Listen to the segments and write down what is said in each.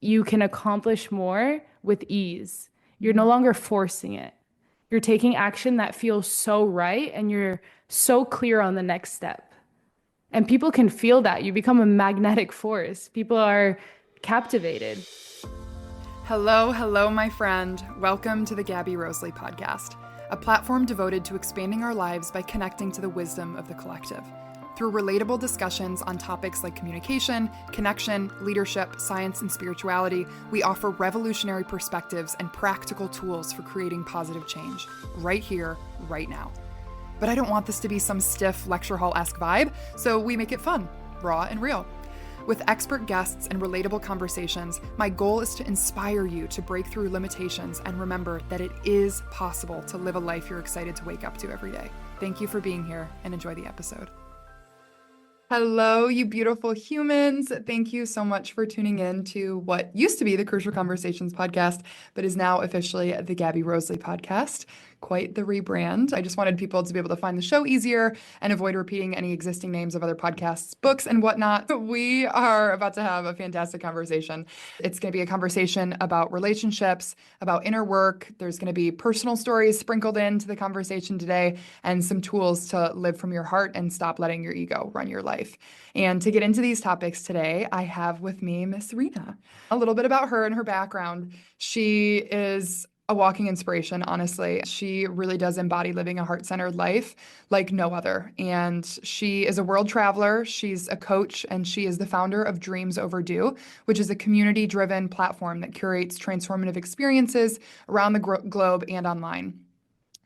you can accomplish more with ease. You're no longer forcing it. You're taking action that feels so right and you're so clear on the next step. And people can feel that. You become a magnetic force. People are captivated. Hello, my friend. Welcome to the Gabby Rosalie podcast, a platform devoted to expanding our lives by connecting to the wisdom of the collective. Through relatable discussions on topics like communication, connection, leadership, science, and spirituality, we offer revolutionary perspectives and practical tools for creating positive change, right here, right now. But I don't want this to be some stiff lecture hall-esque vibe, so we make it fun, raw, and real. With expert guests and relatable conversations, my goal is to inspire you to break through limitations and remember that it is possible to live a life you're excited to wake up to every day. Thank you for being here and enjoy the episode. Hello, you beautiful humans. Thank you so much for tuning in to what used to be the Crucial Conversations podcast, but is now officially the Gabby Rosalie podcast. Quite the rebrand. I just wanted people to be able to find the show easier and avoid repeating any existing names of other podcasts, books, and whatnot. We are about to have a fantastic conversation. It's going to be a conversation about relationships, about inner work. There's going to be personal stories sprinkled into the conversation today and some tools to live from your heart and stop letting your ego run your life. And to get into these topics today, I have with me Miss Rina. A little bit about her and her background. She is a walking inspiration, honestly. She really does embody living a heart-centered life like no other. And she is a world traveler, she's a coach, and she is the founder of Dreams Overdue, which is a community-driven platform that curates transformative experiences around the globe and online.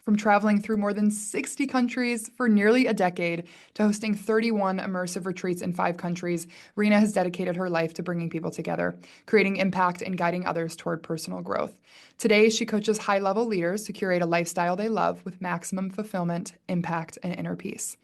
From traveling through more than 60 countries for nearly a decade to hosting 31 immersive retreats in 5 countries, Rina has dedicated her life to bringing people together, creating impact, and guiding others toward personal growth. Today, she coaches high-level leaders to curate a lifestyle they love with maximum fulfillment, impact, and inner peace.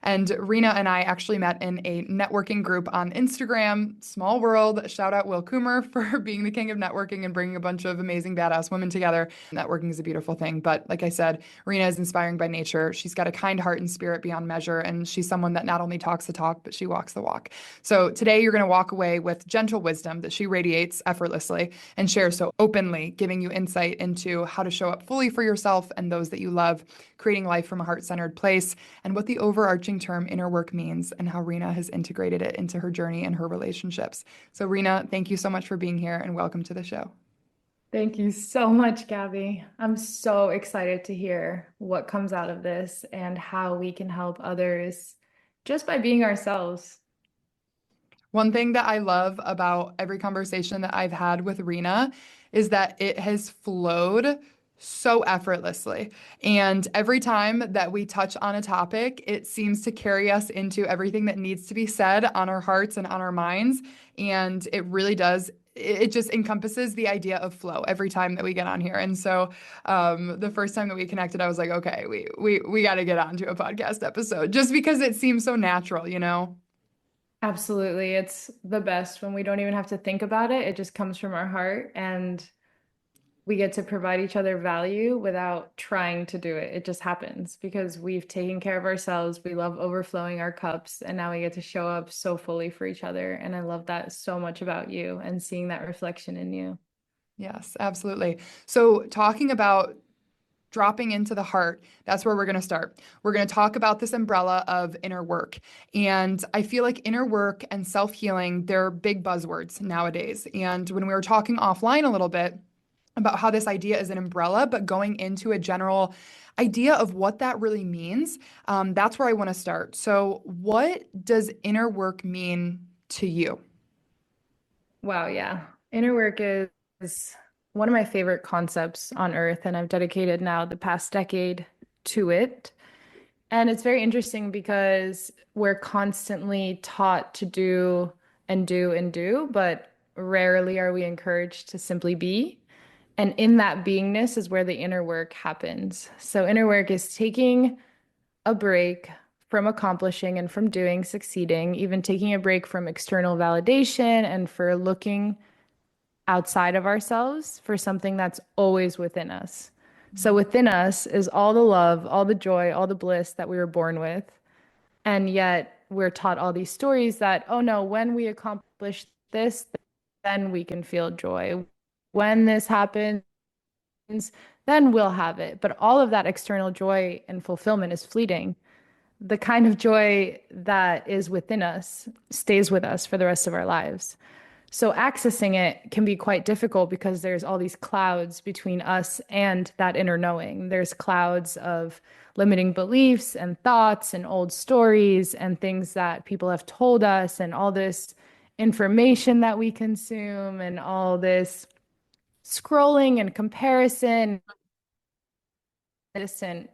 And Rina and I actually met in a networking group on Instagram. Small world. Shout out Will Coomer for being the king of networking and bringing a bunch of amazing, badass women together. Networking is a beautiful thing. But like I said, Rina is inspiring by nature. She's got a kind heart and spirit beyond measure. And she's someone that not only talks the talk, but she walks the walk. So today you're going to walk away with gentle wisdom that she radiates effortlessly and shares so openly, giving you insight into how to show up fully for yourself and those that you love, creating life from a heart-centered place, and what the overarching term inner work means and how Rina has integrated it into her journey and her relationships. So Rina, thank you so much for being here and welcome to the show. Thank you so much, Gabby. I'm so excited to hear what comes out of this and how we can help others just by being ourselves. One thing that I love about every conversation that I've had with Rina is that it has flowed so effortlessly. And every time that we touch on a topic, it seems to carry us into everything that needs to be said on our hearts and on our minds. And it really does. It just encompasses the idea of flow every time that we get on here. And so the first time that we connected, I was like, okay, we got to get onto a podcast episode just because it seems so natural, you know? Absolutely. It's the best when we don't even have to think about it. It just comes from our heart and we get to provide each other value without trying to do it. It just happens because we've taken care of ourselves. We love overflowing our cups, and now we get to show up so fully for each other. And I love that so much about you and seeing that reflection in you. Yes, absolutely. So talking about dropping into the heart, that's where we're going to start. We're going to talk about this umbrella of inner work. And I feel like inner work and self-healing, they're big buzzwords nowadays. And when we were talking offline a little bit about how this idea is an umbrella, but going into a general idea of what that really means, that's where I want to start. So what does inner work mean to you? Wow, yeah. Inner work is one of my favorite concepts on earth, and I've dedicated now the past decade to it. And it's very interesting because we're constantly taught to do and do and do, but rarely are we encouraged to simply be. And in that beingness is where the inner work happens. So, inner work is taking a break from accomplishing and from doing, succeeding, even taking a break from external validation and for looking outside of ourselves for something that's always within us. So within us is all the love, all the joy, all the bliss that we were born with. And yet we're taught all these stories that, oh no, when we accomplish this, then we can feel joy. When this happens, then we'll have it. But all of that external joy and fulfillment is fleeting. The kind of joy that is within us stays with us for the rest of our lives. So accessing it can be quite difficult because there's all these clouds between us and that inner knowing. There's clouds of limiting beliefs and thoughts and old stories and things that people have told us and all this information that we consume and all this scrolling and comparison distant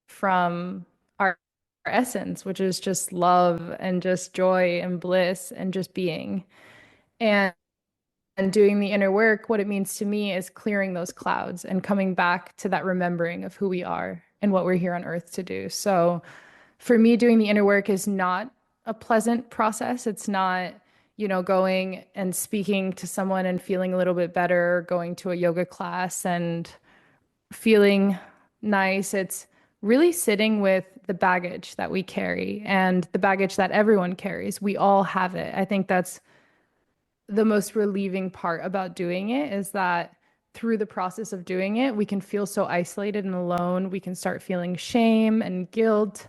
from our essence, which is just love and just joy and bliss and just being. And doing the inner work, what it means to me is clearing those clouds and coming back to that remembering of who we are and what we're here on earth to do. So for me, doing the inner work is not a pleasant process. It's not, going and speaking to someone and feeling a little bit better, going to a yoga class and feeling nice. It's really sitting with the baggage that we carry and the baggage that everyone carries. We all have it. I think that's the most relieving part about doing it is that through the process of doing it, we can feel so isolated and alone. We can start feeling shame and guilt.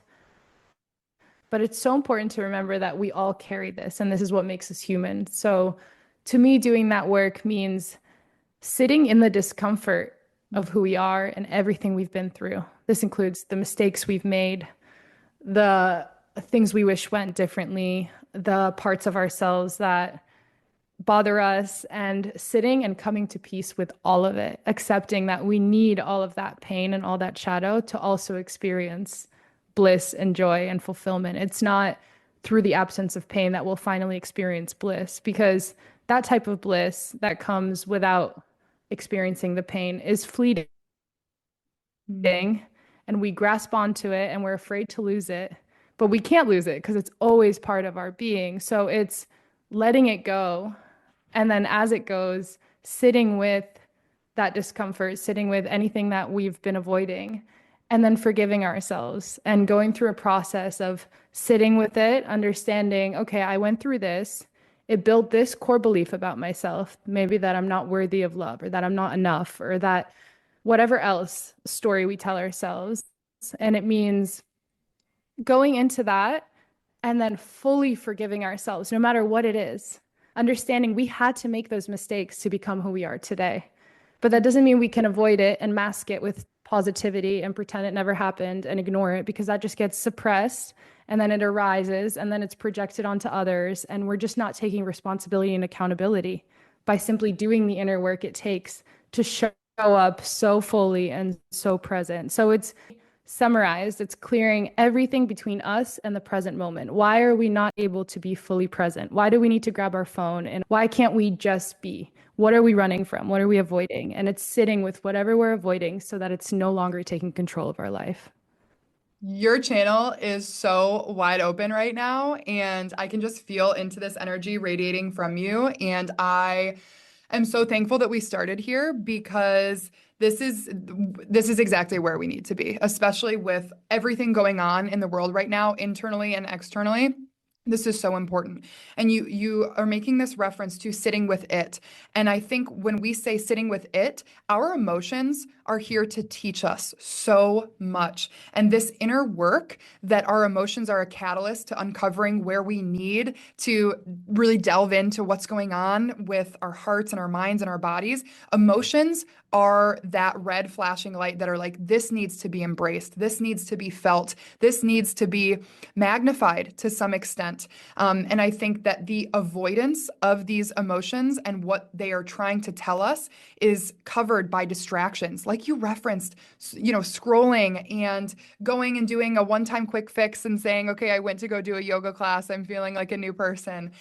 But it's so important to remember that we all carry this, and this is what makes us human. So to me, doing that work means sitting in the discomfort of who we are and everything we've been through. This includes the mistakes we've made, the things we wish went differently, the parts of ourselves that bother us, and sitting and coming to peace with all of it, accepting that we need all of that pain and all that shadow to also experience bliss and joy and fulfillment. It's not through the absence of pain that we'll finally experience bliss, because that type of bliss that comes without experiencing the pain is fleeting, and we grasp onto it and we're afraid to lose it, but we can't lose it because it's always part of our being. So it's letting it go, and then as it goes, sitting with that discomfort, sitting with anything that we've been avoiding, and then forgiving ourselves and going through a process of sitting with it, understanding, okay, I went through this. It built this core belief about myself, maybe that I'm not worthy of love or that I'm not enough or that whatever else story we tell ourselves. And it means going into that and then fully forgiving ourselves, no matter what it is, understanding we had to make those mistakes to become who we are today. But that doesn't mean we can avoid it and mask it with positivity and pretend it never happened and ignore it, because that just gets suppressed and then it arises and then it's projected onto others. And we're just not taking responsibility and accountability by simply doing the inner work it takes to show up so fully and so present. So it's summarized, it's clearing everything between us and the present moment. Why are we not able to be fully present? Why do we need to grab our phone? And why can't we just be? What are we running from? What are we avoiding? And it's sitting with whatever we're avoiding so that it's no longer taking control of our life. Your channel is so wide open right now, and I can just feel into this energy radiating from you. And I am so thankful that we started here, because this is exactly where we need to be, especially with everything going on in the world right now, internally and externally. This is so important. And you are making this reference to sitting with it. And I think when we say sitting with it, our emotions are here to teach us so much. And this inner work, that our emotions are a catalyst to uncovering where we need to really delve into what's going on with our hearts and our minds and our bodies. Emotions are that red flashing light that are like, this needs to be embraced. This needs to be felt. This needs to be magnified to some extent. And I think that the avoidance of these emotions and what they are trying to tell us is covered by distractions. Like you referenced, scrolling and going and doing a one-time quick fix and saying, okay, I went to go do a yoga class. I'm feeling like a new person.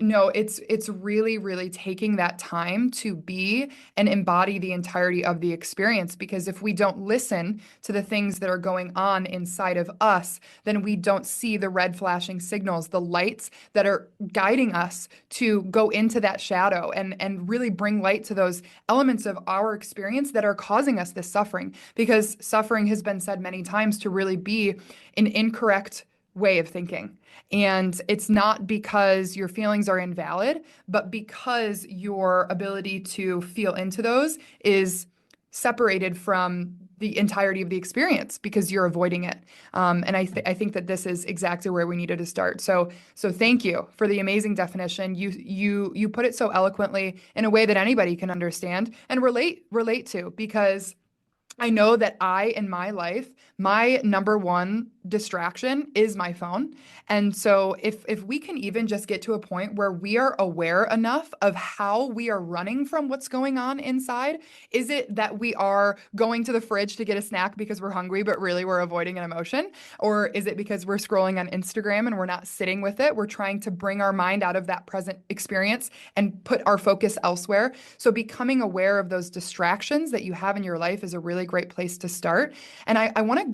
No, it's really, really taking that time to be and embody the entirety of the experience. Because if we don't listen to the things that are going on inside of us, then we don't see the red flashing signals, the lights that are guiding us to go into that shadow and really bring light to those elements of our experience that are causing us this suffering. Because suffering has been said many times to really be an incorrect way of thinking. And it's not because your feelings are invalid, but because your ability to feel into those is separated from the entirety of the experience because you're avoiding it. And I think that this is exactly where we needed to start. So thank you for the amazing definition. You put it so eloquently in a way that anybody can understand and relate to, because I know that in my life, my number one distraction is my phone. And so if we can even just get to a point where we are aware enough of how we are running from what's going on inside, is it that we are going to the fridge to get a snack because we're hungry, but really we're avoiding an emotion? Or is it because we're scrolling on Instagram and we're not sitting with it? We're trying to bring our mind out of that present experience and put our focus elsewhere. So becoming aware of those distractions that you have in your life is a really great place to start. And I want to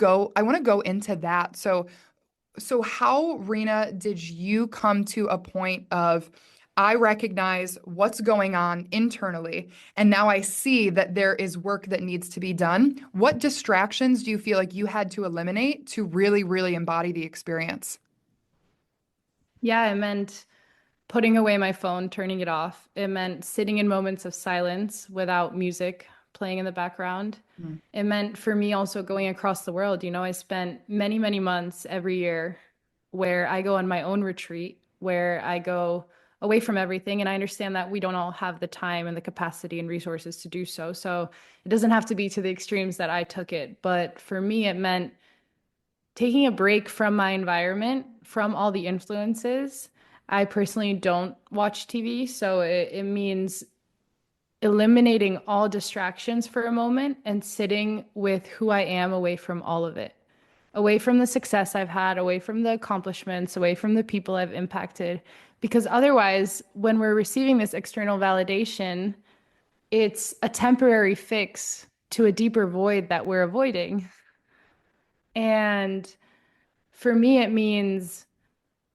go into that. So how, Rena, did you come to a point of, I recognize what's going on internally, and now I see that there is work that needs to be done? What distractions do you feel like you had to eliminate to really, really embody the experience? Yeah, it meant putting away my phone, turning it off. It meant sitting in moments of silence without music playing in the background. Mm. It meant for me also going across the world. I spent many, many months every year where I go on my own retreat, where I go away from everything. And I understand that we don't all have the time and the capacity and resources to do so. So it doesn't have to be to the extremes that I took it. But for me, it meant taking a break from my environment, from all the influences. I personally don't watch TV, so it means eliminating all distractions for a moment and sitting with who I am away from all of it, away from the success I've had, away from the accomplishments, away from the people I've impacted. Because otherwise, when we're receiving this external validation, it's a temporary fix to a deeper void that we're avoiding. And for me, it means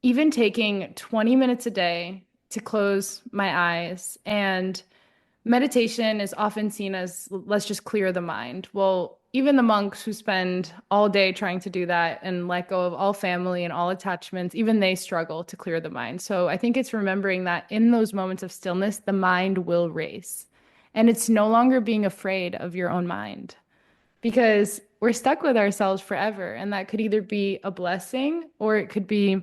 even taking 20 minutes a day to close my eyes. And meditation is often seen as, let's just clear the mind. Well, even the monks who spend all day trying to do that and let go of all family and all attachments, even they struggle to clear the mind. So I think it's remembering that in those moments of stillness, the mind will race. And it's no longer being afraid of your own mind, because we're stuck with ourselves forever. And that could either be a blessing or it could be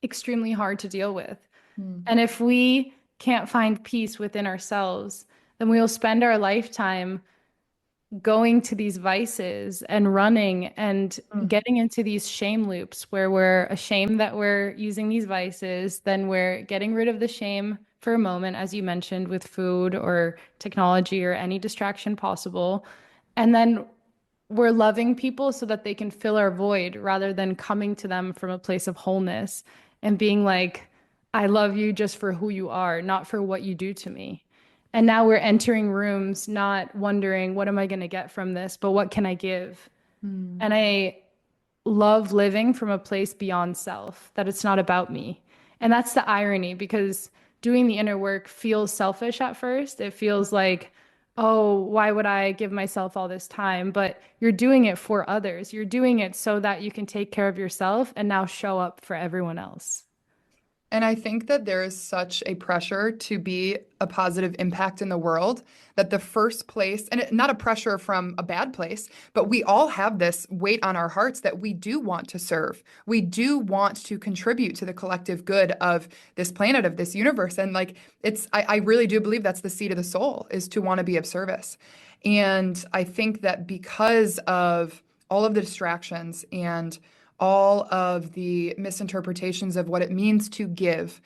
extremely hard to deal with. Mm. And if we can't find peace within ourselves, then we'll spend our lifetime going to these vices and running and Mm. getting into these shame loops where we're ashamed that we're using these vices. Then we're getting rid of the shame for a moment, as you mentioned, with food or technology or any distraction possible. And then we're loving people so that they can fill our void rather than coming to them from a place of wholeness and being like, I love you just for who you are, not for what you do to me. And now we're entering rooms not wondering, what am I going to get from this, but what can I give? Mm. And I love living from a place beyond self, that it's not about me. And that's the irony, because doing the inner work feels selfish at first. It feels like, oh, why would I give myself all this time? But you're doing it for others. You're doing it so that you can take care of yourself and now show up for everyone else. And I think that there is such a pressure to be a positive impact in the world that the first place, and not a pressure from a bad place, but we all have this weight on our hearts that we do want to serve. We do want to contribute to the collective good of this planet, of this universe. And like, I really do believe that's the seed of the soul, is to want to be of service. And I think that because of all of the distractions and all of the misinterpretations of what it means to give,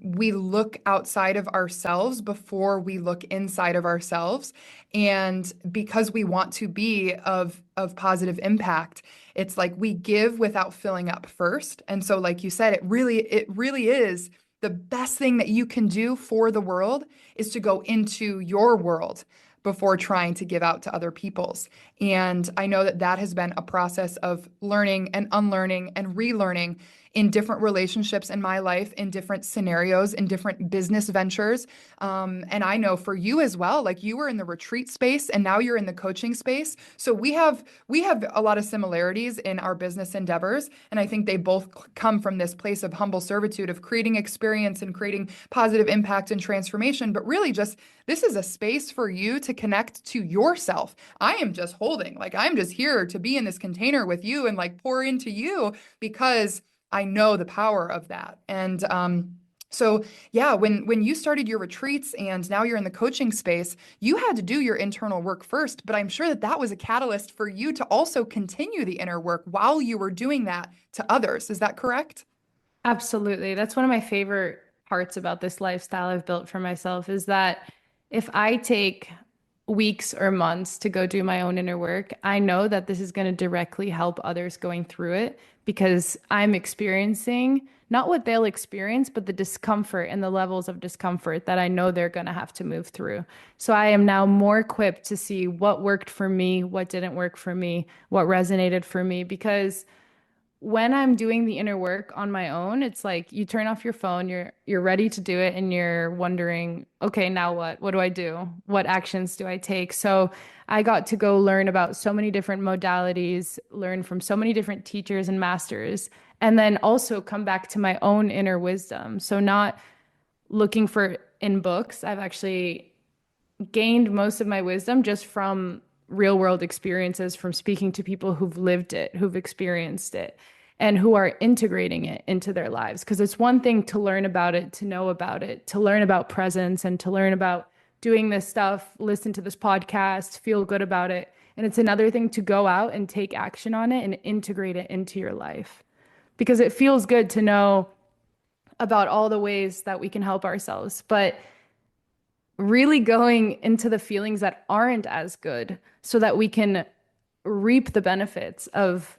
we look outside of ourselves before we look inside of ourselves. And because we want to be of positive impact, it's like we give without filling up first. And so, like you said, it really is the best thing that you can do for the world is to go into your world before trying to give out to other people's. And I know that that has been a process of learning and unlearning and relearning in different relationships in my life, in different scenarios, in different business ventures. And I know for you as well, like you were in the retreat space and now you're in the coaching space. So we have a lot of similarities in our business endeavors. And I think they both come from this place of humble servitude of creating experience and creating positive impact and transformation. But really just this is a space for you to connect to yourself. I am just holding, like I'm just here to be in this container with you and like pour into you because I know the power of that. And so yeah, when you started your retreats and now you're in the coaching space, you had to do your internal work first, but I'm sure that that was a catalyst for you to also continue the inner work while you were doing that to others. Is that correct? Absolutely. That's one of my favorite parts about this lifestyle I've built for myself is that if I take weeks or months to go do my own inner work, I know that this is going to directly help others going through it because I'm experiencing not what they'll experience, but the discomfort and the levels of discomfort that I know they're going to have to move through. So I am now more equipped to see what worked for me, what didn't work for me, what resonated for me, because when I'm doing the inner work on my own, it's like you turn off your phone, you're ready to do it and you're wondering, okay, now what? What do I do? What actions do I take? So I got to go learn about so many different modalities, learn from so many different teachers and masters, and then also come back to my own inner wisdom. So not looking for in books. I've actually gained most of my wisdom just from real world experiences, from speaking to people who've lived it, who've experienced it, and who are integrating it into their lives. Because it's one thing to learn about it, to know about it, to learn about presence, and to learn about doing this stuff, listen to this podcast, feel good about it. And it's another thing to go out and take action on it and integrate it into your life. Because it feels good to know about all the ways that we can help ourselves. But really going into the feelings that aren't as good so that we can reap the benefits of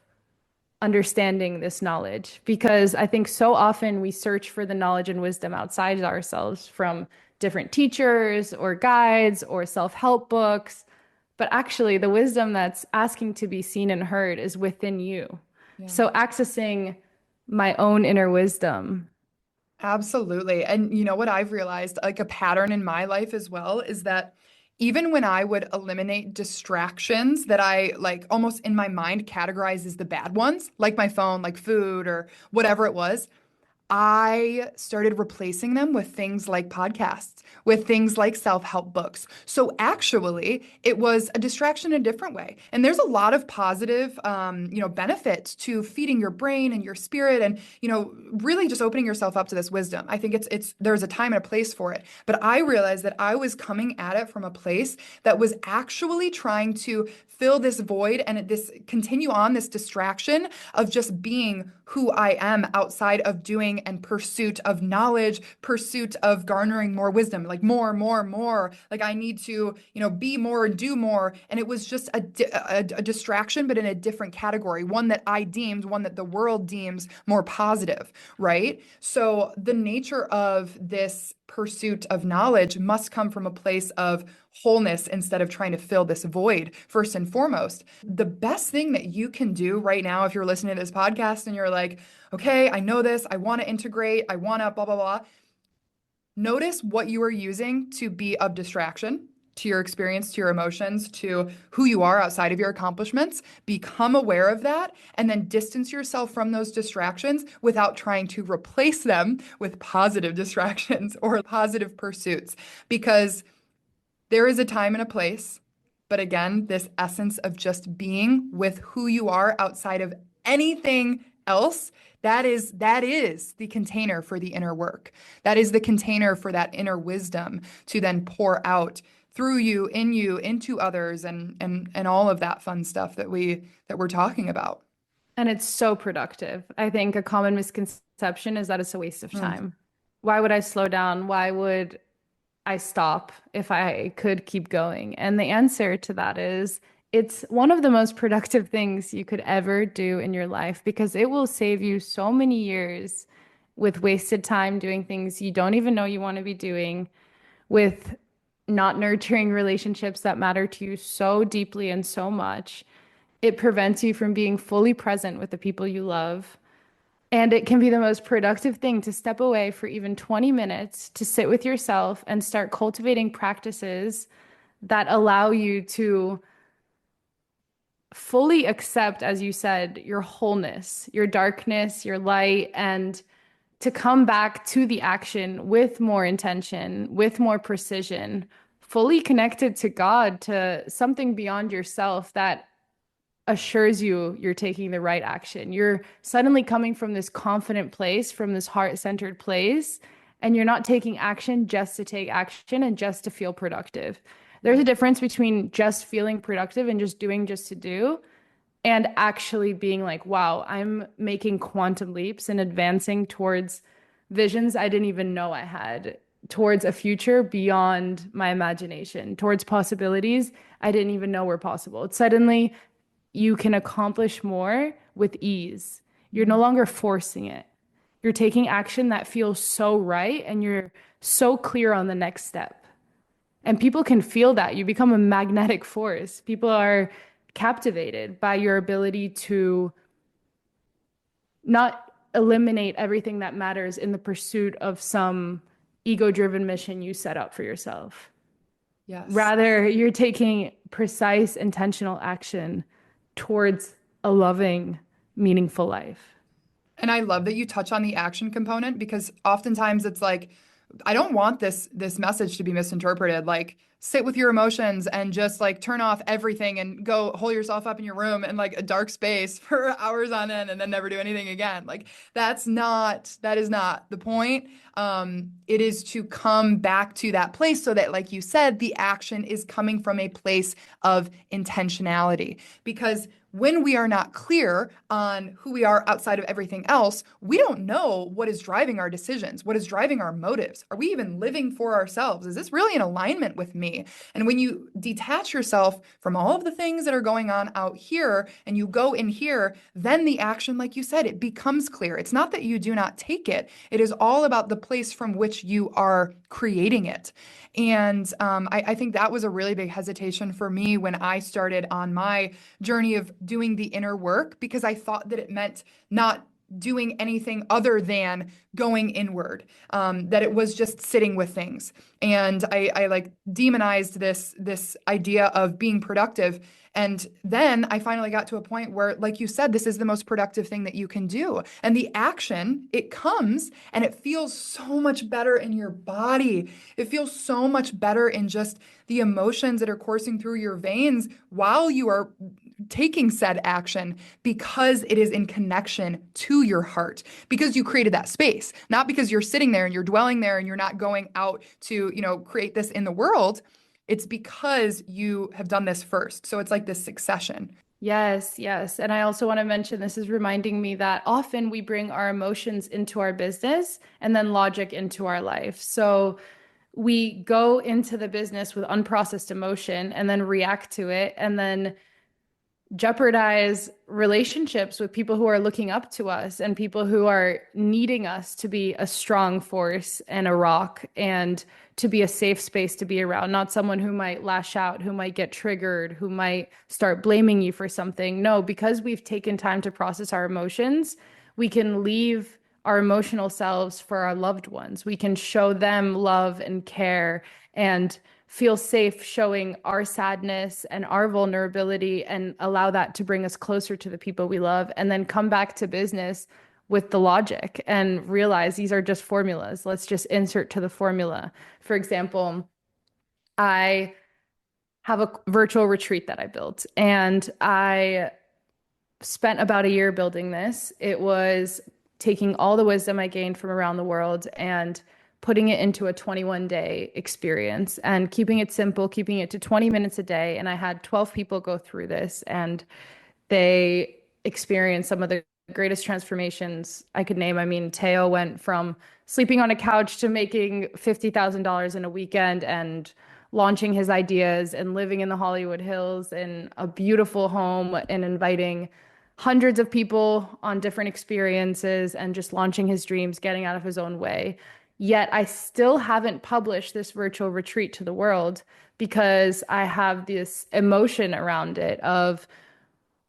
understanding this knowledge. Because I think so often we search for the knowledge and wisdom outside ourselves from different teachers or guides or self-help books. But actually, the wisdom that's asking to be seen and heard is within you. Yeah. So accessing my own inner wisdom. Absolutely. And you know what I've realized, like a pattern in my life as well, is that even when I would eliminate distractions that I like almost in my mind categorize as the bad ones, like my phone, like food or whatever it was, I started replacing them with things like podcasts, with things like self-help books. So actually, it was a distraction in a different way. And there's a lot of positive, benefits to feeding your brain and your spirit, and really just opening yourself up to this wisdom. I think it's there's a time and a place for it. But I realized that I was coming at it from a place that was actually trying to fill this void and this continue on this distraction of just being who I am outside of doing and pursuit of knowledge, pursuit of garnering more wisdom, like more, more, more. Like I need to, be more and do more. And it was just a distraction, but in a different category, one that I deemed, one that the world deems more positive, right? So the nature of this pursuit of knowledge must come from a place of wholeness instead of trying to fill this void first and foremost. The best thing that you can do right now, if you're listening to this podcast and you're like, okay, I know this, I want to integrate, I want to blah, blah, blah. Notice what you are using to be of distraction to your experience, to your emotions, to who you are outside of your accomplishments. Become aware of that and then distance yourself from those distractions without trying to replace them with positive distractions or positive pursuits. Because there is a time and a place, but again, this essence of just being with who you are outside of anything else, that is the container for the inner work. That is the container for that inner wisdom to then pour out through you, into others, and all of that fun stuff that we're talking about. And it's so productive. I think a common misconception is that it's a waste of Mm. time. Why would I slow down? Why would I stop if I could keep going? And the answer to that is it's one of the most productive things you could ever do in your life because it will save you so many years with wasted time doing things you don't even know you want to be doing, with not nurturing relationships that matter to you so deeply and so much. It prevents you from being fully present with the people you love. And it can be the most productive thing to step away for even 20 minutes to sit with yourself and start cultivating practices that allow you to fully accept, as you said, your wholeness, your darkness, your light, and to come back to the action with more intention, with more precision, fully connected to God, to something beyond yourself that assures you you're taking the right action. You're suddenly coming from this confident place, from this heart-centered place, and you're not taking action just to take action and just to feel productive. There's a Right. difference between just feeling productive and just doing just to do, and actually being like, wow, I'm making quantum leaps and advancing towards visions I didn't even know I had, towards a future beyond my imagination, towards possibilities I didn't even know were possible. It's suddenly you can accomplish more with ease. You're no Mhm. longer forcing it. You're taking action that feels so right and you're so clear on the next step. And people can feel that. You become a magnetic force. People are captivated by your ability to not eliminate everything that matters in the pursuit of some ego-driven mission you set up for yourself. Yes. Rather, you're taking precise, intentional action towards a loving, meaningful life. And I love that you touch on the action component because oftentimes it's like, I don't want this message to be misinterpreted. Like, sit with your emotions and just like turn off everything and go hole yourself up in your room in like a dark space for hours on end and then never do anything again. Like, that is not the point. It is to come back to that place so that, like you said, the action is coming from a place of intentionality. Because when we are not clear on who we are outside of everything else, we don't know what is driving our decisions, what is driving our motives. Are we even living for ourselves? Is this really in alignment with me? And when you detach yourself from all of the things that are going on out here and you go in here, then the action, like you said, it becomes clear. It's not that you do not take it, it is all about the place from which you are creating it. And I think that was a really big hesitation for me when I started on my journey of doing the inner work because I thought that it meant not doing anything other than going inward, that it was just sitting with things. And I like demonized this idea of being productive. And then I finally got to a point where, like you said, this is the most productive thing that you can do. And the action, it comes and it feels so much better in your body. It feels so much better in just the emotions that are coursing through your veins while you are taking said action because it is in connection to your heart, because you created that space, not because you're sitting there and you're dwelling there and you're not going out to, create this in the world. It's because you have done this first. So it's like this succession. Yes, yes. And I also want to mention this is reminding me that often we bring our emotions into our business and then logic into our life. So we go into the business with unprocessed emotion and then react to it and then jeopardize relationships with people who are looking up to us and people who are needing us to be a strong force and a rock and to be a safe space to be around, not someone who might lash out, who might get triggered, who might start blaming you for something. No, because we've taken time to process our emotions, we can leave our emotional selves for our loved ones. We can show them love and care and feel safe showing our sadness and our vulnerability and allow that to bring us closer to the people we love and then come back to business with the logic and realize these are just formulas. Let's just insert to the formula. For example, I have a virtual retreat that I built and I spent about a year building this. It was taking all the wisdom I gained from around the world and putting it into a 21-day experience and keeping it simple, keeping it to 20 minutes a day. And I had 12 people go through this and they experienced some of the greatest transformations I could name. I mean, Teo went from sleeping on a couch to making $50,000 in a weekend and launching his ideas and living in the Hollywood Hills in a beautiful home and inviting hundreds of people on different experiences and just launching his dreams, getting out of his own way. Yet I still haven't published this virtual retreat to the world because I have this emotion around it of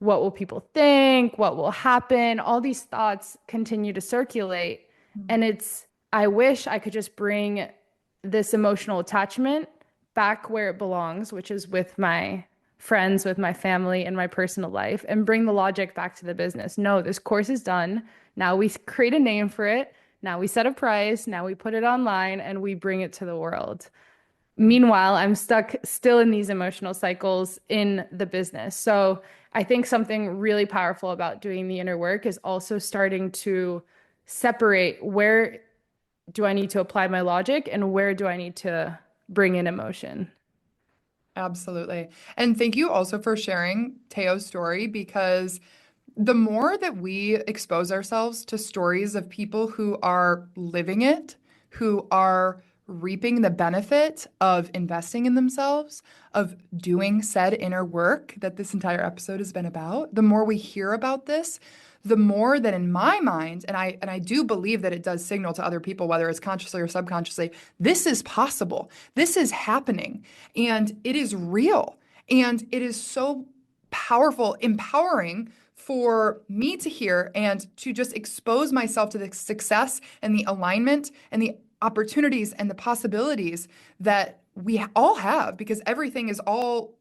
what will people think? What will happen? All these thoughts continue to circulate. And I wish I could just bring this emotional attachment back where it belongs, which is with my friends, with my family, and my personal life, and bring the logic back to the business. No, this course is done. Now we create a name for it. Now we set a price. Now we put it online and we bring it to the world. Meanwhile, I'm stuck still in these emotional cycles in the business. So I think something really powerful about doing the inner work is also starting to separate where do I need to apply my logic and where do I need to bring in emotion. Absolutely. And thank you also for sharing Teo's story because the more that we expose ourselves to stories of people who are living it, who are reaping the benefit of investing in themselves, of doing said inner work that this entire episode has been about, the more we hear about this, the more that in my mind, and I do believe that it does signal to other people, whether it's consciously or subconsciously, this is possible. This is happening. And it is real. And it is so powerful, empowering for me to hear and to just expose myself to the success and the alignment and the opportunities and the possibilities that we all have because everything is all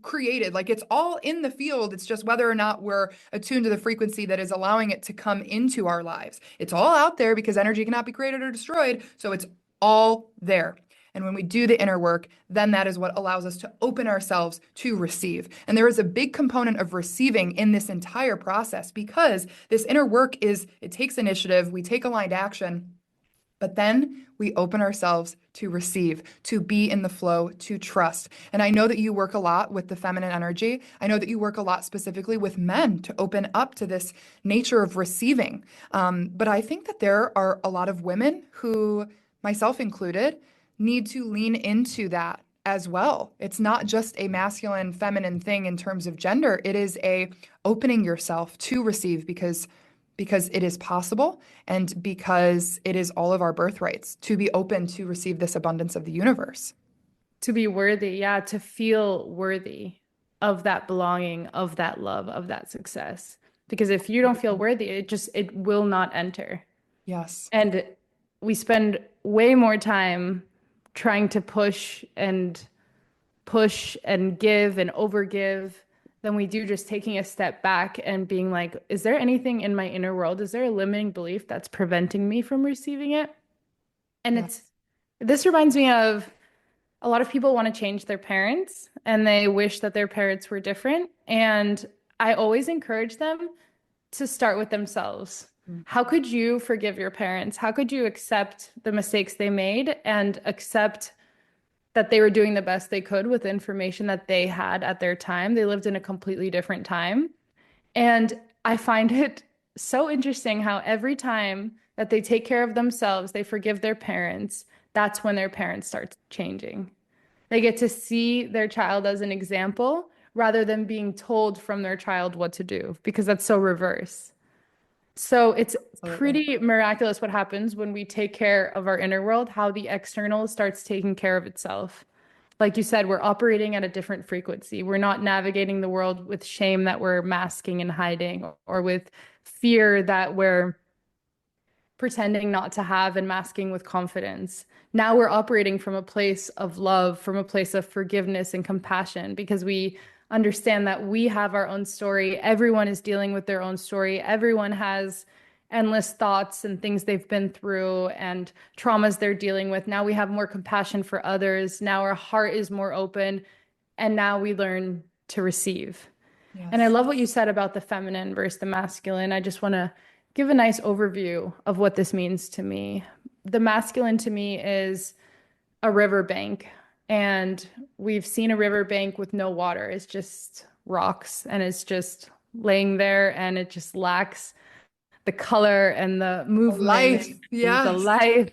created, like it's all in the field. It's just whether or not we're attuned to the frequency that is allowing it to come into our lives. It's all out there because energy cannot be created or destroyed, so it's all there. And when we do the inner work, then that is what allows us to open ourselves to receive. And there is a big component of receiving in this entire process because this inner work it takes initiative, we take aligned action, but then we open ourselves to receive, to be in the flow, to trust. And I know that you work a lot with the feminine energy. I know that you work a lot specifically with men to open up to this nature of receiving. But I think that there are a lot of women who, myself included, need to lean into that as well. It's not just a masculine, feminine thing in terms of gender. It is a opening yourself to receive because it is possible and because it is all of our birthrights to be open to receive this abundance of the universe. To be worthy, yeah, to feel worthy of that belonging, of that love, of that success. Because if you don't feel worthy, it will not enter. Yes. And we spend way more time trying to push and give and overgive than we do just taking a step back and being like, is there anything in my inner world? Is there a limiting belief that's preventing me from receiving it? And Yeah. this reminds me of a lot of people want to change their parents and they wish that their parents were different. And I always encourage them to start with themselves. Mm. How could you forgive your parents? How could you accept the mistakes they made and accept that they were doing the best they could with the information that they had at their time? They lived in a completely different time. And I find it so interesting how every time that they take care of themselves, they forgive their parents, that's when their parents start changing. They get to see their child as an example rather than being told from their child what to do, because that's so reverse. So it's Absolutely. pretty miraculous what happens when we take care of our inner world, how the external starts taking care of itself. Like you said, we're operating at a different frequency. We're not navigating the world with shame that we're masking and hiding, or with fear that we're pretending not to have and masking with confidence. Now we're operating from a place of love, from a place of forgiveness and compassion, because we understand that we have our own story. Everyone is dealing with their own story. Everyone has endless thoughts and things they've been through and traumas they're dealing with. Now we have more compassion for others. Now our heart is more open, and now we learn to receive. And I Yes. love what you said about the feminine versus the masculine. I just want to give a nice overview of what this means to me. The masculine to me is a riverbank, and we've seen a riverbank with no water. It's just rocks and it's just laying there, and it just lacks the color and the movement Life. and the Yes. life.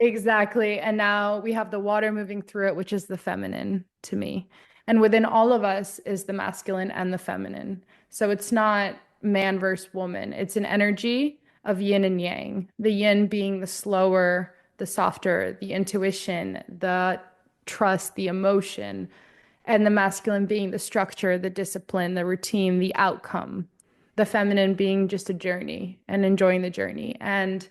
Exactly. And now we have the water moving through it, which is the feminine to me. And within all of us is the masculine and the feminine. So it's not man versus woman, it's an energy of yin and yang. The yin being the slower, the softer, the intuition, the trust, the emotion. and the masculine being the structure, the discipline, the routine, the outcome, the feminine being just a journey and enjoying the journey. And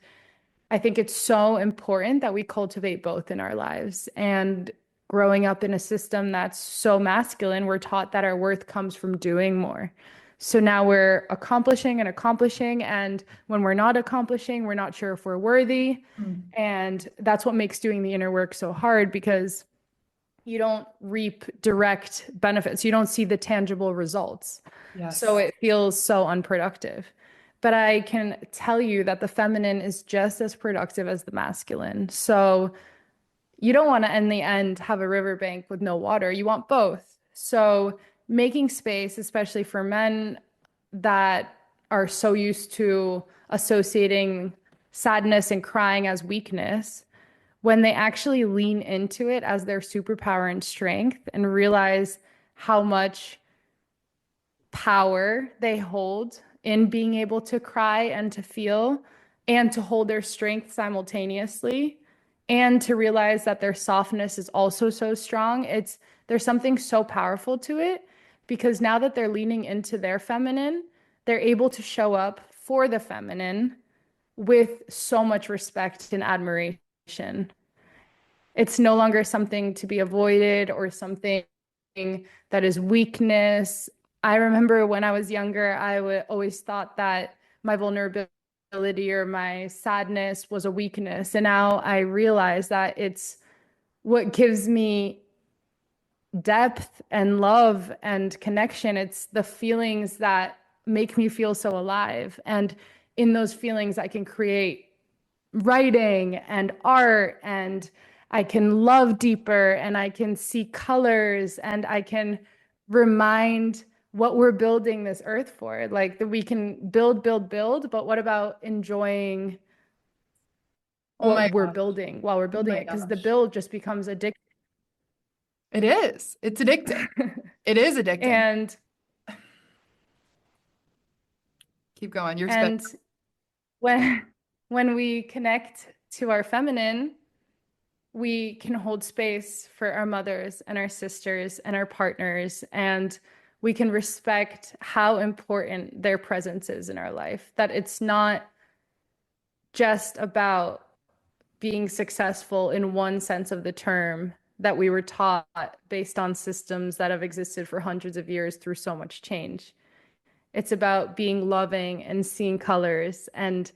I think it's so important that we cultivate both in our lives. And growing up in a system that's so masculine, we're taught that our worth comes from doing more. So now we're accomplishing and accomplishing. And when we're not accomplishing, we're not sure if we're worthy. Mm. And that's what makes doing the inner work so hard because you don't reap direct benefits. You don't see the tangible results. So Yes. it feels so unproductive. But I can tell you that the feminine is just as productive as the masculine. So you don't want to, in the end, have a riverbank with no water. You want both. So making space, especially for men that are so used to associating sadness and crying as weakness, when they actually lean into it as their superpower and strength and realize how much power they hold in being able to cry and to feel and to hold their strength simultaneously and to realize that their softness is also so strong. There's something so powerful to it because now that they're leaning into their feminine, they're able to show up for the feminine with so much respect and admiration. It's no longer something to be avoided or something that is weakness. I remember when I was younger, always thought that my vulnerability or my sadness was a weakness. And now I realize that it's what gives me depth and love and connection. It's the feelings that make me feel so alive. And in those feelings, I can create writing and art and I can love deeper and I can see colors and I can remind what we're building this earth for. Like that we can build, build, build, but what about enjoying Oh my what we're gosh. building while we're Oh building my it? Because the gosh. build just becomes addictive. It is. It's addicting. It is addicting. And Keep going. You're spit. and when when we connect to our feminine, we can hold space for our mothers and our sisters and our partners, and we can respect how important their presence is in our life. That it's not just about being successful in one sense of the term that we were taught based on systems that have existed for hundreds of years through so much change. It's about being loving and seeing colors and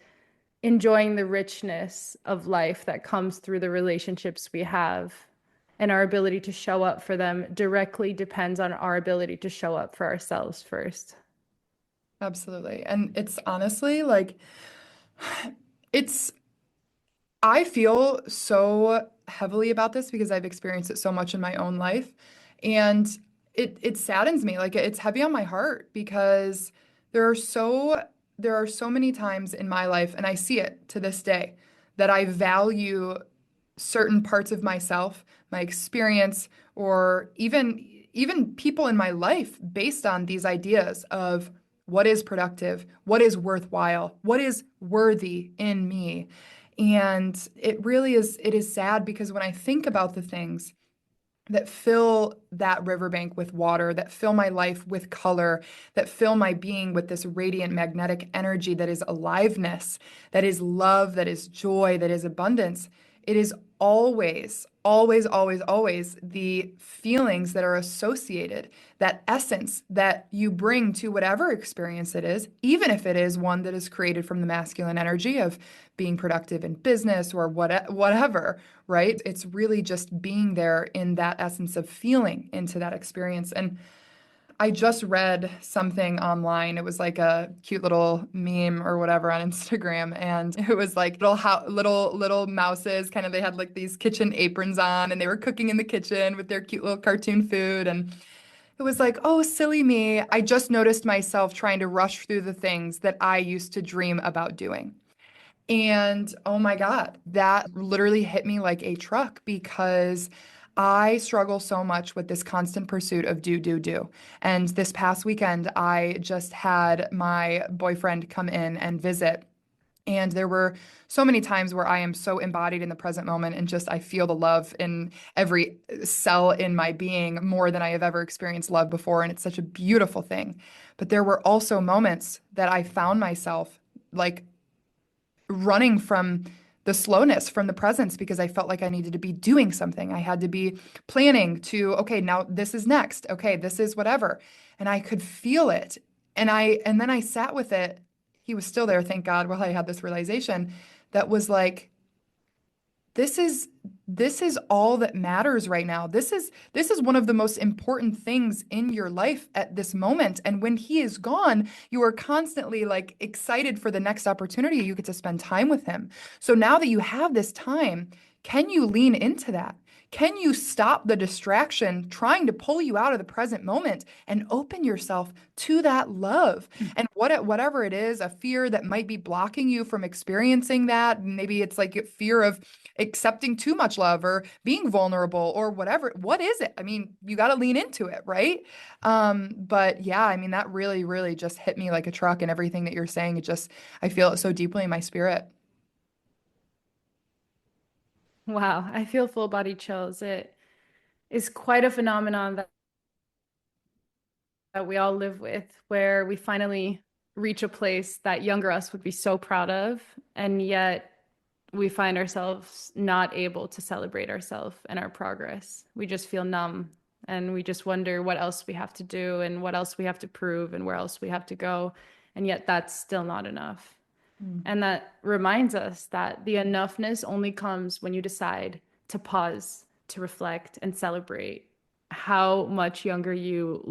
enjoying the richness of life that comes through the relationships we have. And our ability to show up for them directly depends on our ability to show up for ourselves first. Absolutely. And it's honestly like, it's, I feel so heavily about this because I've experienced it so much in my own life. And it saddens me. Like it's heavy on my heart because there are so there are so many times in my life, and I see it to this day, that I value certain parts of myself, my experience, or even people in my life based on these ideas of what is productive, what is worthwhile, what is worthy in me. And it is sad because when I think about the things that fill that riverbank with water, that fill my life with color, that fill my being with this radiant magnetic energy that is aliveness, that is love, that is joy, that is abundance. It is always, always, always, always the feelings that are associated, that essence that you bring to whatever experience it is, even if it is one that is created from the masculine energy of being productive in business or whatever, right? It's really just being there in that essence of feeling into that experience. And I just read something online. It was like a cute little meme or whatever on Instagram, and it was like little mouses. Kind of, they had like these kitchen aprons on, and they were cooking in the kitchen with their cute little cartoon food. And it was like, oh, silly me! I just noticed myself trying to rush through the things that I used to dream about doing. And oh my God, that literally hit me like a truck because I struggle so much with this constant pursuit of do, do, do. And this past weekend, I just had my boyfriend come in and visit. And there were so many times where I am so embodied in the present moment and just I feel the love in every cell in my being more than I have ever experienced love before. And it's such a beautiful thing. But there were also moments that I found myself like running from the slowness, from the presence, because I felt like I needed to be doing something. I had to be planning to, okay, now this is next. Okay, this is whatever. And I could feel it. And then I sat with it. He was still there, thank God, while I had this realization that was like, this is this is all that matters right now. This is one of the most important things in your life at this moment. And when he is gone, you are constantly like excited for the next opportunity you get to spend time with him. So now that you have this time, can you lean into that? Can you stop the distraction trying to pull you out of the present moment and open yourself to that love? And whatever it is, a fear that might be blocking you from experiencing that, maybe it's like a fear of accepting too much love or being vulnerable or whatever. What is it? I mean, you got to lean into it, right? But yeah, I mean, that really, really just hit me like a truck, and everything that you're saying, it just, I feel it so deeply in my spirit. Wow, I feel full body chills. It is quite a phenomenon that we all live with, where we finally reach a place that younger us would be so proud of, and yet we find ourselves not able to celebrate ourselves and our progress. We just feel numb and we just wonder what else we have to do and what else we have to prove and where else we have to go. And yet that's still not enough. Mm. And that reminds us that the enoughness only comes when you decide to pause, to reflect, and celebrate how much younger you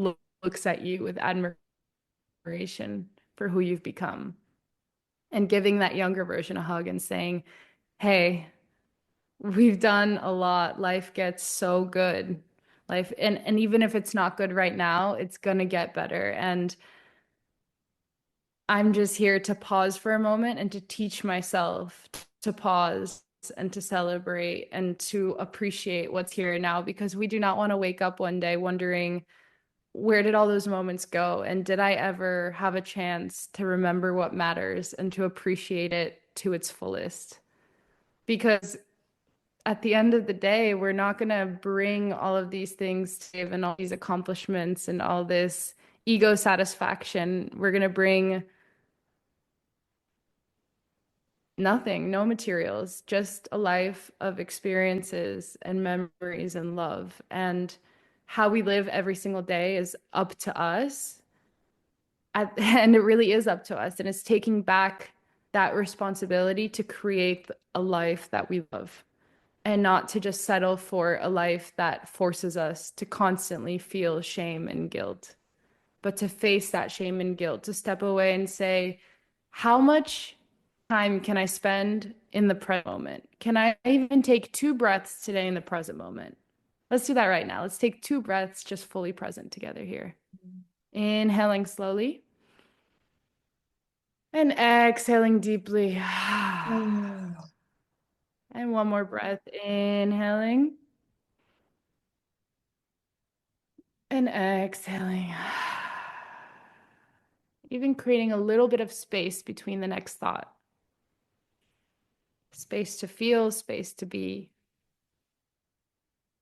looks at you with admiration for who you've become. And giving that younger version a hug and saying, hey, we've done a lot. Life gets so good. And even if it's not good right now, it's gonna get better. And I'm just here to pause for a moment and to teach myself to pause and to celebrate and to appreciate what's here now, because we do not want to wake up one day wondering, where did all those moments go? And did I ever have a chance to remember what matters and to appreciate it to its fullest? Because at the end of the day, we're not going to bring all of these things to Dave and all these accomplishments and all this ego satisfaction. We're going to bring nothing, no materials, just a life of experiences and memories and love. And how we live every single day is up to us. And it really is up to us. And it's taking back that responsibility to create a life that we love and not to just settle for a life that forces us to constantly feel shame and guilt, but to face that shame and guilt, to step away and say, how much time can I spend in the present moment? Can I even take 2 breaths today in the present moment? Let's do that right now. Let's take 2 breaths just fully present together here. Inhaling slowly and exhaling deeply. And one more breath. Inhaling and exhaling. Even creating a little bit of space between the next thought. Space to feel, space to be.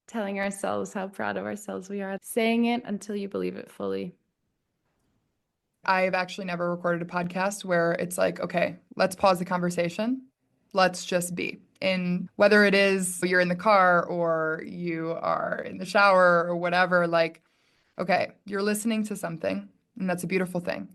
Telling ourselves how proud of ourselves we are. Saying it until you believe it fully. I've actually never recorded a podcast where it's like, okay, let's pause the conversation. Let's just be. And whether it is you're in the car or you are in the shower or whatever, like, okay, you're listening to something, and that's a beautiful thing.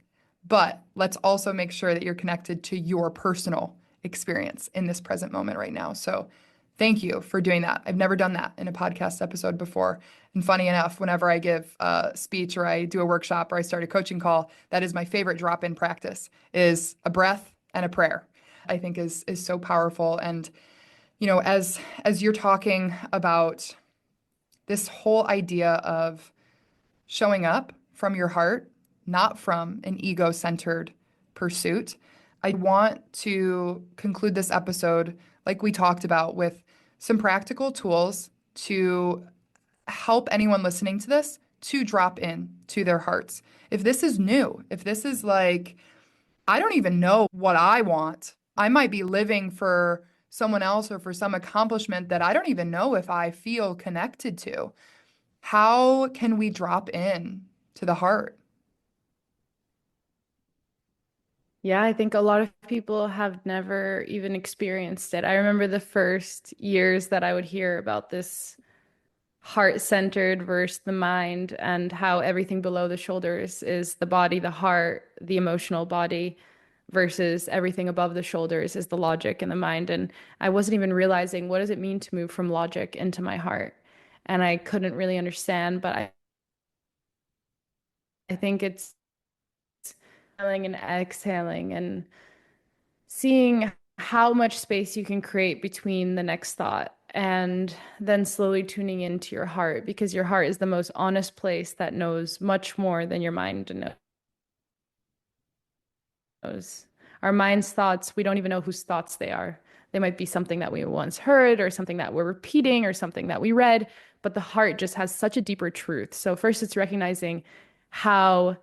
But let's also make sure that you're connected to your personal experience in this present moment right now. So thank you for doing that. I've never done that in a podcast episode before. And funny enough, whenever I give a speech or I do a workshop or I start a coaching call, that is my favorite drop-in practice is a breath and a prayer. I think is so powerful. And as you're talking about this whole idea of showing up from your heart, not from an ego-centered pursuit, I want to conclude this episode like we talked about with some practical tools to help anyone listening to this to drop in to their hearts. If this is new, if this is like, I don't even know what I want, I might be living for someone else or for some accomplishment that I don't even know if I feel connected to. How can we drop in to the heart? Yeah, I think a lot of people have never even experienced it. I remember the first years that I would hear about this heart-centered versus the mind, and how everything below the shoulders is the body, the heart, the emotional body, versus everything above the shoulders is the logic and the mind. And I wasn't even realizing what does it mean to move from logic into my heart. And I couldn't really understand, but I think it's inhaling and exhaling and seeing how much space you can create between the next thought, and then slowly tuning into your heart, because your heart is the most honest place that knows much more than your mind knows. Our mind's thoughts, we don't even know whose thoughts they are. They might be something that we once heard, or something that we're repeating, or something that we read, but the heart just has such a deeper truth. So first it's recognizing how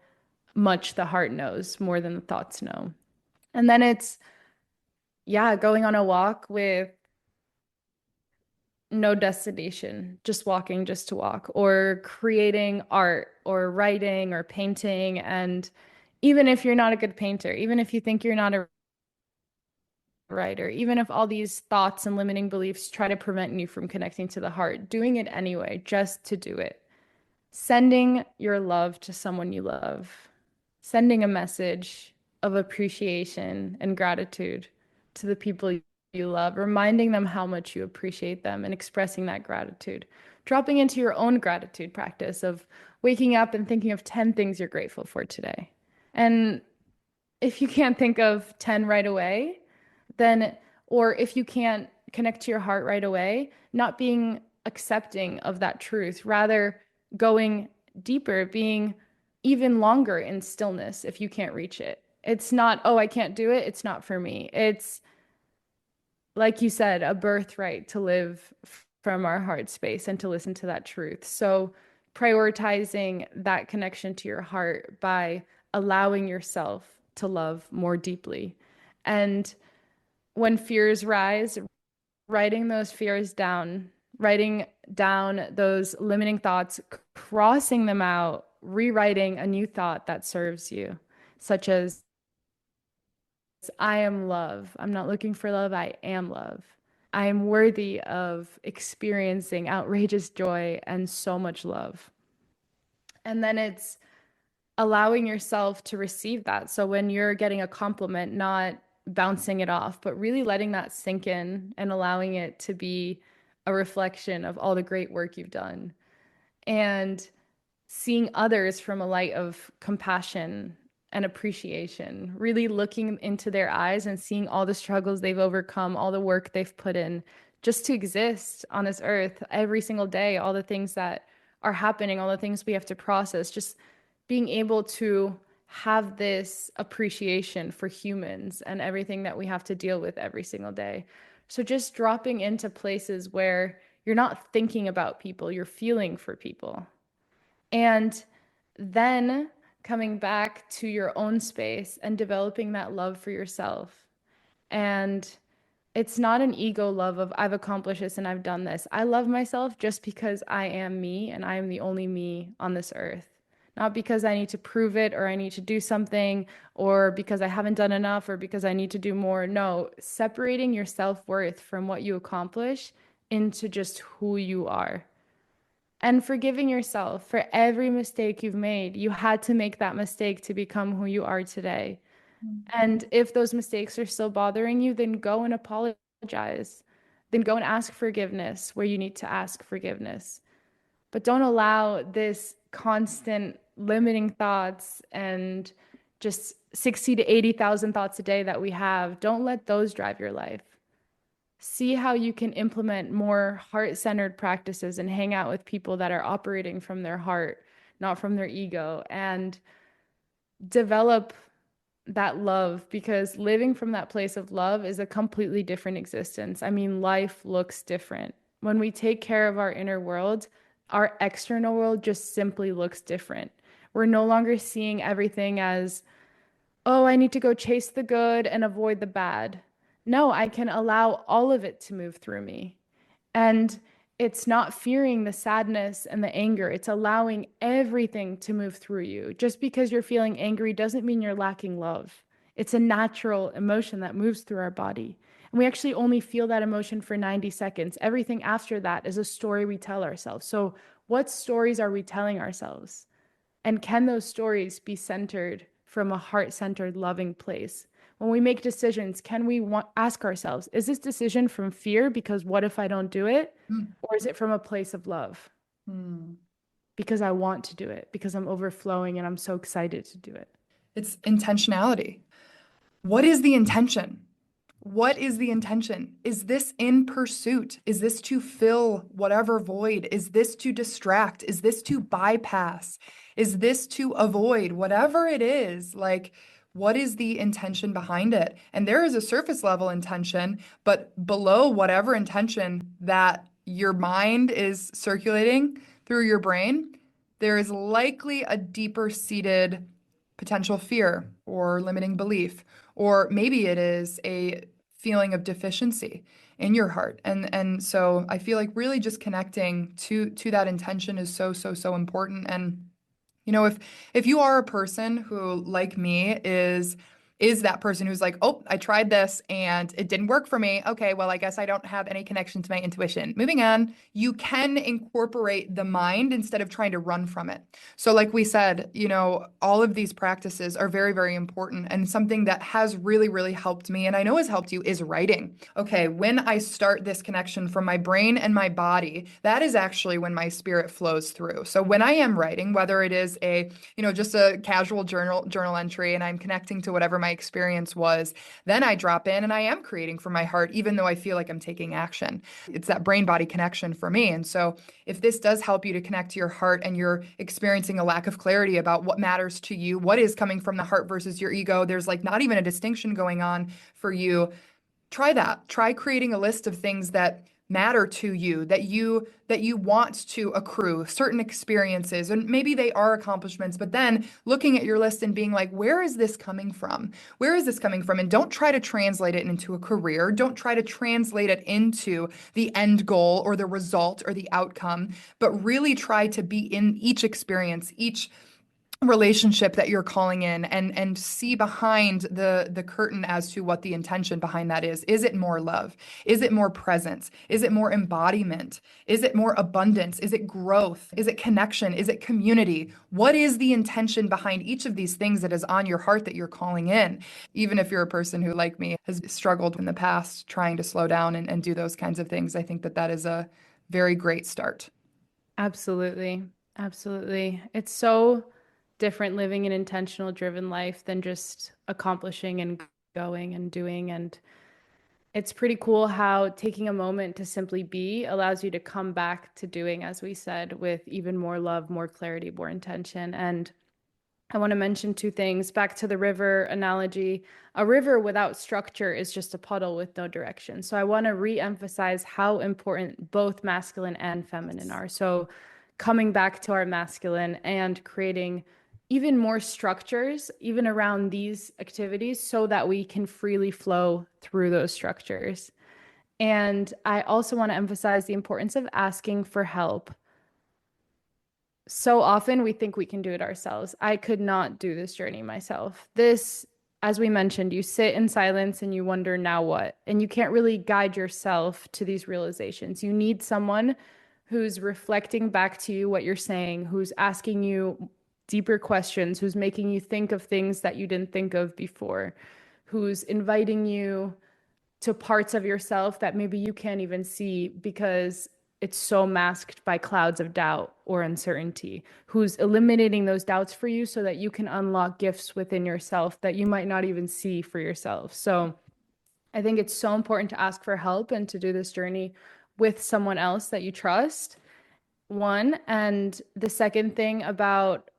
much the heart knows more than the thoughts know. And then it's, yeah, going on a walk with no destination, just walking just to walk, or creating art, or writing, or painting. And even if you're not a good painter, even if you think you're not a writer, even if all these thoughts and limiting beliefs try to prevent you from connecting to the heart, doing it anyway, just to do it. Sending your love to someone you love, sending a message of appreciation and gratitude to the people you love, reminding them how much you appreciate them and expressing that gratitude. Dropping into your own gratitude practice of waking up and thinking of 10 things you're grateful for today. And if you can't think of 10 right away, then, or if you can't connect to your heart right away, not being accepting of that truth, rather going deeper, being even longer in stillness if you can't reach it. It's not, oh, I can't do it. It's not for me. It's, like you said, a birthright to live from our heart space and to listen to that truth. So, prioritizing that connection to your heart by allowing yourself to love more deeply. And when fears rise, writing those fears down, writing down those limiting thoughts, crossing them out, rewriting a new thought that serves you, such as, I am love. I'm not looking for love. I am love. I am worthy of experiencing outrageous joy and so much love. And then it's allowing yourself to receive that. So when you're getting a compliment, not bouncing it off, but really letting that sink in and allowing it to be a reflection of all the great work you've done. And seeing others from a light of compassion and appreciation, really looking into their eyes and seeing all the struggles they've overcome, all the work they've put in just to exist on this earth every single day, all the things that are happening, all the things we have to process, just being able to have this appreciation for humans and everything that we have to deal with every single day. So just dropping into places where you're not thinking about people, you're feeling for people. And then coming back to your own space and developing that love for yourself. And it's not an ego love of I've accomplished this and I've done this. I love myself just because I am me and I am the only me on this earth. Not because I need to prove it or I need to do something or because I haven't done enough or because I need to do more. No, separating your self-worth from what you accomplish into just who you are, and forgiving yourself for every mistake you've made. You had to make that mistake to become who you are today. And if those mistakes are still bothering you, then go and apologize. Then go and ask forgiveness where you need to ask forgiveness. But don't allow this constant limiting thoughts and just 60 to 80,000 thoughts a day that we have. Don't let those drive your life. See how you can implement more heart-centered practices and hang out with people that are operating from their heart, not from their ego, and develop that love, because living from that place of love is a completely different existence. I mean, life looks different. When we take care of our inner world, our external world just simply looks different. We're no longer seeing everything as, oh, I need to go chase the good and avoid the bad. No, I can allow all of it to move through me. And it's not fearing the sadness and the anger. It's allowing everything to move through you. Just because you're feeling angry doesn't mean you're lacking love. It's a natural emotion that moves through our body. And we actually only feel that emotion for 90 seconds. Everything after that is a story we tell ourselves. So, what stories are we telling ourselves? And can those stories be centered from a heart centered, loving place? When we make decisions, can we ask ourselves, is this decision from fear because what if I don't do it? Or is it from a place of love? Mm. Because I want to do it, because I'm overflowing and I'm so excited to do it. It's intentionality. What is the intention? What is the intention? Is this in pursuit? Is this to fill whatever void? Is this to distract? Is this to bypass? Is this to avoid? Whatever it is, like, what is the intention behind it? And there is a surface level intention, but below whatever intention that your mind is circulating through your brain, there is likely a deeper seated potential fear or limiting belief, or maybe it is a feeling of deficiency in your heart. And so I feel like really just connecting to that intention is so important. And if you are a person who, like me, is that person who's like, oh, I tried this and it didn't work for me. Okay, well, I guess I don't have any connection to my intuition. Moving on, you can incorporate the mind instead of trying to run from it. So, like we said, all of these practices are very, very important. And something that has really, really helped me, and I know has helped you, is writing. Okay, when I start this connection from my brain and my body, that is actually when my spirit flows through. So when I am writing, whether it is just a casual journal entry and I'm connecting to whatever my experience was, then I drop in and I am creating from my heart, even though I feel like I'm taking action. It's that brain body connection for me. And so if this does help you to connect to your heart and you're experiencing a lack of clarity about what matters to you, what is coming from the heart versus your ego, there's like not even a distinction going on for you. Try that. Try creating a list of things that matter to you, that you want to accrue, certain experiences, and maybe they are accomplishments, but then looking at your list and being like, where is this coming from? Where is this coming from? And don't try to translate it into a career. Don't try to translate it into the end goal or the result or the outcome, but really try to be in each experience, each relationship that you're calling in, and see behind the curtain as to what the intention behind that is. Is it more love? Is it more presence? Is it more embodiment? Is it more abundance? Is it growth? Is it connection? Is it community? What is the intention behind each of these things that is on your heart that you're calling in? Even if you're a person who, like me, has struggled in the past trying to slow down and do those kinds of things, I think that is a very great start. Absolutely. Absolutely. It's so different living an intentional, driven life than just accomplishing and going and doing. And it's pretty cool how taking a moment to simply be allows you to come back to doing, as we said, with even more love, more clarity, more intention. And I want to mention two things. Back to the river analogy. A river without structure is just a puddle with no direction. So I want to re-emphasize how important both masculine and feminine are. So coming back to our masculine and creating even more structures, even around these activities, so that we can freely flow through those structures. And I also want to emphasize the importance of asking for help. So often we think we can do it ourselves. I could not do this journey myself. This, as we mentioned, you sit in silence and you wonder, now what? And you can't really guide yourself to these realizations. You need someone who's reflecting back to you what you're saying, who's asking you deeper questions, who's making you think of things that you didn't think of before, who's inviting you to parts of yourself that maybe you can't even see because it's so masked by clouds of doubt or uncertainty, who's eliminating those doubts for you so that you can unlock gifts within yourself that you might not even see for yourself. So I think it's so important to ask for help and to do this journey with someone else that you trust. One. And the second thing about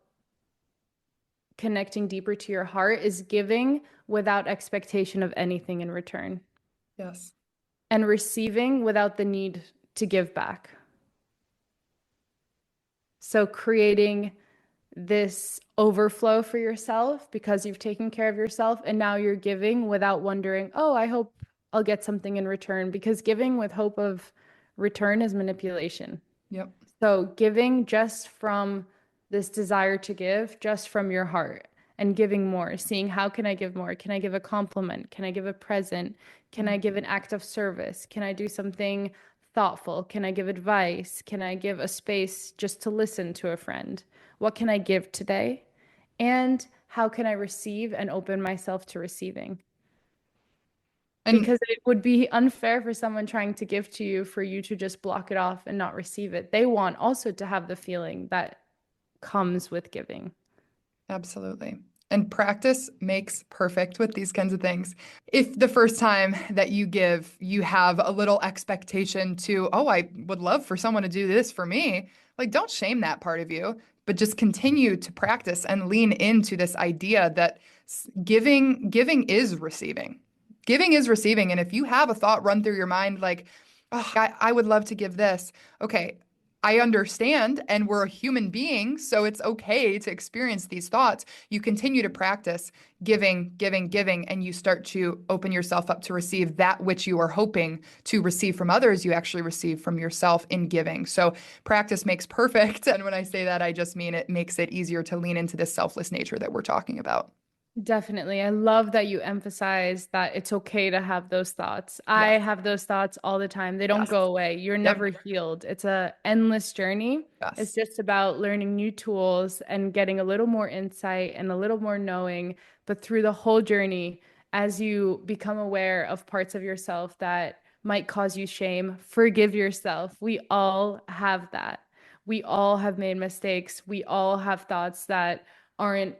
connecting deeper to your heart is giving without expectation of anything in return Yes. and receiving without the need to give back. So creating this overflow for yourself because you've taken care of yourself and now you're giving without wondering, oh, I hope I'll get something in return, because giving with hope of return is manipulation. Yep. So giving just from this desire to give, just from your heart, and giving more, seeing how can I give more? Can I give a compliment? Can I give a present? Can I give an act of service? Can I do something thoughtful? Can I give advice? Can I give a space just to listen to a friend? What can I give today? And how can I receive and open myself to receiving? And Because it would be unfair for someone trying to give to you for you to just block it off and not receive it. They want also to have the feeling that comes with giving. absolutely. And practice makes perfect with these kinds of things. If the first time that you give, you have a little expectation to, oh, I would love for someone to do this for me, like don't shame that part of you, but just continue to practice and lean into this idea that giving is receiving. Giving is receiving. And if you have a thought run through your mind like, oh, I would love to give this. Okay, I understand, and we're a human being, so it's okay to experience these thoughts. You continue to practice giving, giving, giving, and you start to open yourself up to receive that which you are hoping to receive from others, you actually receive from yourself in giving. So practice makes perfect. And when I say that, I just mean it makes it easier to lean into this selfless nature that we're talking about. Definitely. I love that you emphasize that it's okay to have those thoughts. I Yes. have those thoughts all the time. They don't Yes. go away. You're Yep. never healed. It's a endless journey. It's Yes. just about learning new tools and getting a little more insight and a little more knowing. But through the whole journey, as you become aware of parts of yourself that might cause you shame, forgive yourself. We all have that. We all have made mistakes. We all have thoughts that aren't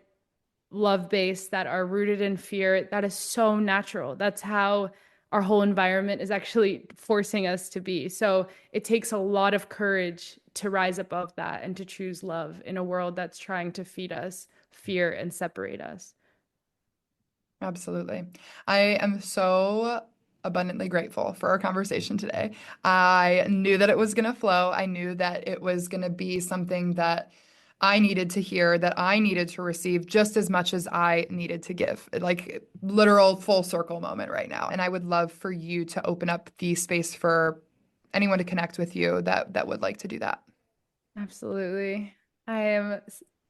love based, that are rooted in fear. That is so natural. That's how our whole environment is actually forcing us to be. So it takes a lot of courage to rise above that and to choose love in a world that's trying to feed us fear and separate us. Absolutely. I am so abundantly grateful for our conversation today. I knew that it was going to flow. I knew that it was going to be something that I needed to hear, that I needed to receive just as much as I needed to give. Like literal full circle moment right now. And I would love for you to open up the space for anyone to connect with you that would like to do that. Absolutely. I am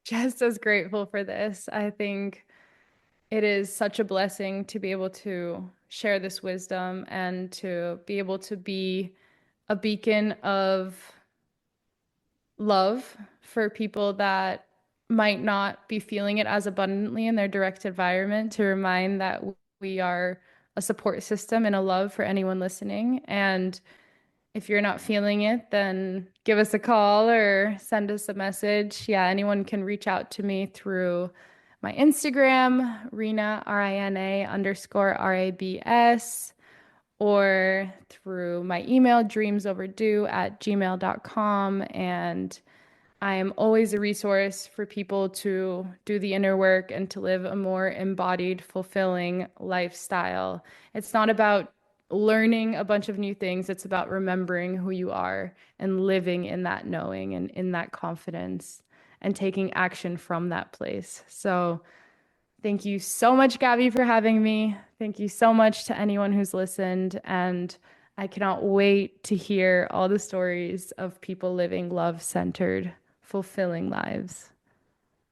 just as grateful for this. I think it is such a blessing to be able to share this wisdom and to be able to be a beacon of love for people that might not be feeling it as abundantly in their direct environment, to remind that we are a support system and a love for anyone listening. And if you're not feeling it, then give us a call or send us a message. Yeah, anyone can reach out to me through my Instagram, Rina, RINA_RABS, or through my email, dreamsoverdue@gmail.com. And I am always a resource for people to do the inner work and to live a more embodied, fulfilling lifestyle. It's not about learning a bunch of new things, it's about remembering who you are and living in that knowing and in that confidence and taking action from that place. So, thank you so much, Gabby, for having me. Thank you so much to anyone who's listened. And I cannot wait to hear all the stories of people living love-centered, fulfilling lives.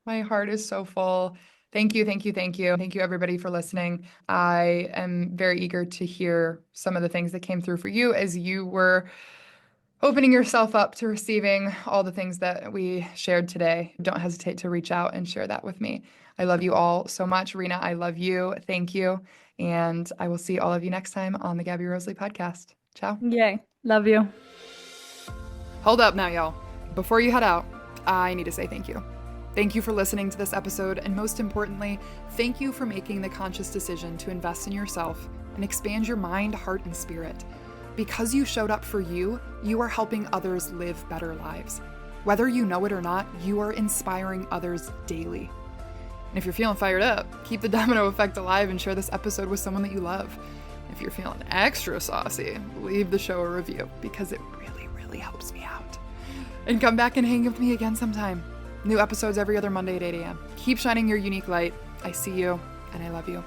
My heart is so full. Thank you, thank you, thank you. Thank you, everybody, for listening. I am very eager to hear some of the things that came through for you as you were opening yourself up to receiving all the things that we shared today. Don't hesitate to reach out and share that with me. I love you all so much. Rina, I love you. Thank you. And I will see all of you next time on the Gabby Rosalie podcast. Ciao. Yay. Love you. Hold up now, y'all. Before you head out, I need to say thank you. Thank you for listening to this episode, and most importantly, thank you for making the conscious decision to invest in yourself and expand your mind, heart, and spirit. Because you showed up for you, you are helping others live better lives. Whether you know it or not, you are inspiring others daily. And if you're feeling fired up, keep the domino effect alive and share this episode with someone that you love. If you're feeling extra saucy, leave the show a review because it really, really helps me out. And come back and hang with me again sometime. New episodes every other Monday at 8 a.m. Keep shining your unique light. I see you, and I love you.